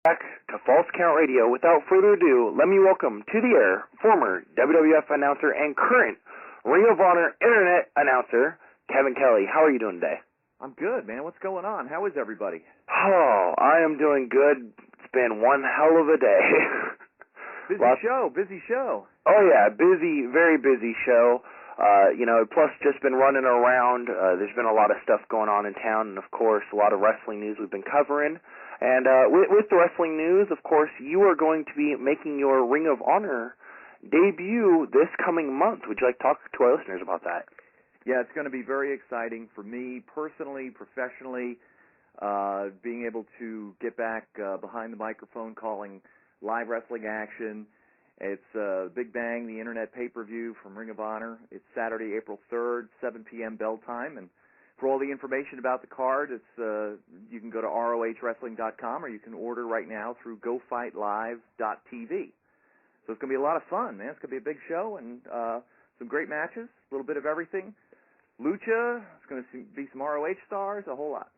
Back to False Count Radio. Without further ado, let me welcome to the air former WWF announcer and current Ring of Honor Internet announcer, Kevin Kelly. How are you doing today? I'm good, man. What's going on? How is everybody? Oh, I am doing good. It's been one hell of a day. Busy show. Oh, yeah, busy, very busy show. Plus just been running around. There's been a lot of stuff going on in town, and, of course, a lot of wrestling news we've been covering. And with the wrestling news, of course, you are going to be making your Ring of Honor debut this coming month. Would you like to talk to our listeners about that? Yeah, it's going to be very exciting for me personally, professionally, being able to get back behind the microphone calling live wrestling action. It's Big Bang, the Internet pay-per-view from Ring of Honor. It's Saturday, April 3rd, 7 p.m. bell time, and for all the information about the card, it's you can go to ROHWrestling.com or you can order right now through GoFightLive.tv. So it's going to be a lot of fun, man. It's going to be a big show and some great matches, a little bit of everything. Lucha, it's going to be some ROH stars, a whole lot.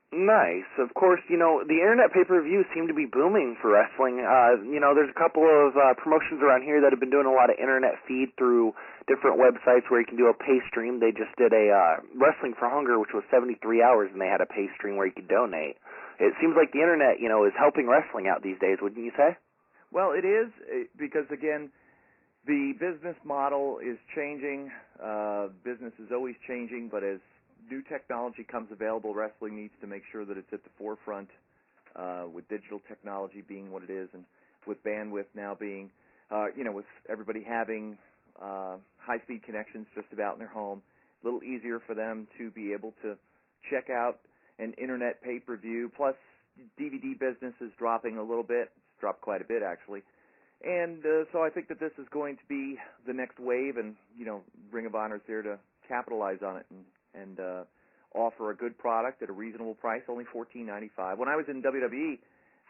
Nice. Of course, the Internet pay-per-views seem to be booming for wrestling. There's a couple of promotions around here that have been doing a lot of Internet feed through different websites where you can do a pay stream. They just did a Wrestling for Hunger, which was 73 hours, and they had a pay stream where you could donate. It seems like the Internet, is helping wrestling out these days, wouldn't you say? Well, it is, because, again, the business model is changing. Business is always changing, but as new technology comes available, wrestling needs to make sure that it's at the forefront, with digital technology being what it is, and with bandwidth now being, with everybody having high-speed connections just about in their home, a little easier for them to be able to check out an Internet pay-per-view. Plus, DVD business is dropping a little bit. It's dropped quite a bit, actually. And so I think that this is going to be the next wave, and, Ring of Honor is there to capitalize on it and offer a good product at a reasonable price, only $14.95. When I was in WWE,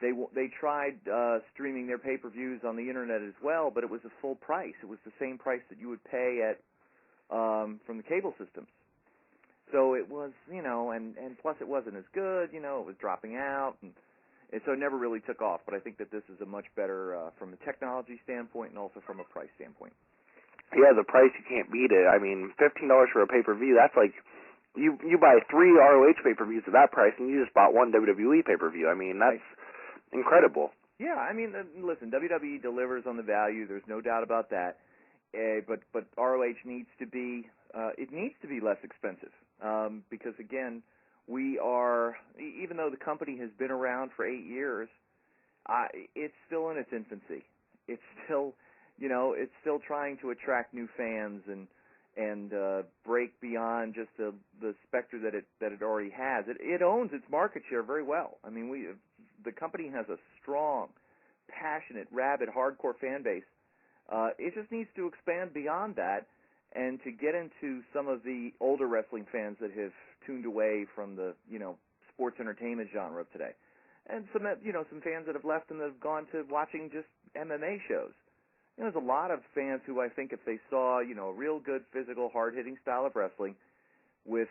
they tried streaming their pay-per-views on the Internet as well, but it was a full price. It was the same price that you would pay at from the cable systems. So it was, and plus it wasn't as good, it was dropping out, and so it never really took off. But I think that this is a much better from a technology standpoint and also from a price standpoint. Yeah, the price, you can't beat it. I mean, $15 for a pay-per-view, that's like you buy 3 ROH pay-per-views at that price, and you just bought 1 WWE pay-per-view. I mean, that's incredible. Yeah, I mean, listen, WWE delivers on the value. There's no doubt about that. But ROH needs to be less expensive because, again, we are, even though the company has been around for 8 years, it's still in its infancy. It's still, it's still trying to attract new fans and break beyond just the specter that it already has. It owns its market share very well. I mean, the company has a strong, passionate, rabid, hardcore fan base. It just needs to expand beyond that and to get into some of the older wrestling fans that have tuned away from the, sports entertainment genre of today. And some fans that have left and that have gone to watching just MMA shows. There's a lot of fans who I think if they saw, a real good physical, hard-hitting style of wrestling with,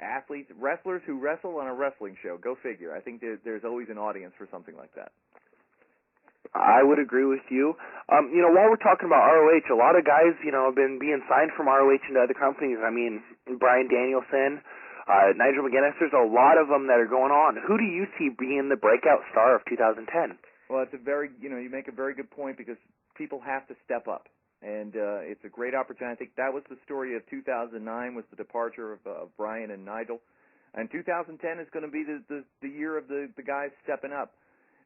athletes, wrestlers who wrestle on a wrestling show, go figure. I think there's always an audience for something like that. I would agree with you. While we're talking about ROH, a lot of guys, have been being signed from ROH into other companies. I mean, Bryan Danielson, Nigel McGuinness, there's a lot of them that are going on. Who do you see being the breakout star of 2010? Well, it's a very, you make a very good point because people have to step up. And it's a great opportunity. I think that was the story of 2009 was the departure of Bryan and Nigel. And 2010 is going to be the year of the guys stepping up.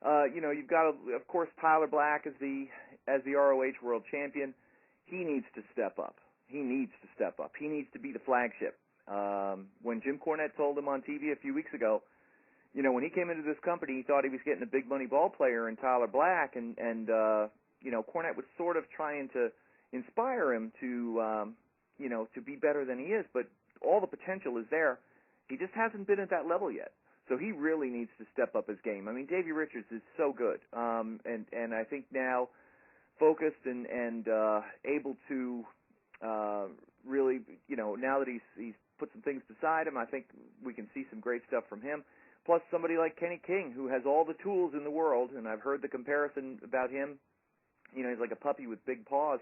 You've got, of course, Tyler Black as the ROH World Champion. He needs to step up. He needs to be the flagship. When Jim Cornette told him on TV a few weeks ago, when he came into this company, he thought he was getting a big money ball player in Tyler Black, and Cornette was sort of trying to inspire him to be better than he is, but all the potential is there. He just hasn't been at that level yet. So he really needs to step up his game. I mean, Davey Richards is so good, and I think now focused and able to really, now that he's put some things beside him, I think we can see some great stuff from him. Plus somebody like Kenny King, who has all the tools in the world, and I've heard the comparison about him. You know, he's like a puppy with big paws.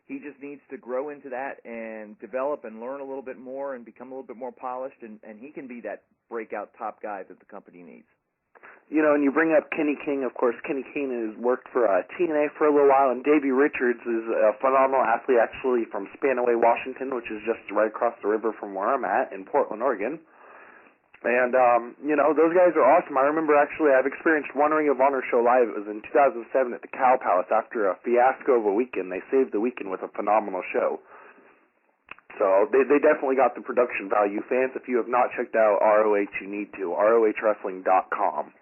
He just needs to grow into that and develop and learn a little bit more and become a little bit more polished, and he can be that breakout top guy that the company needs. You know, and you bring up Kenny King. Of course, Kenny King has worked for TNA for a little while, and Davey Richards is a phenomenal athlete, actually, from Spanaway, Washington, which is just right across the river from where I'm at in Portland, Oregon. And, you know, those guys are awesome. I remember, actually, I've experienced one Ring of Honor show live. It was in 2007 at the Cow Palace after a fiasco of a weekend. They saved the weekend with a phenomenal show. So they definitely got the production value. Fans, if you have not checked out ROH, you need to. ROHWrestling.com.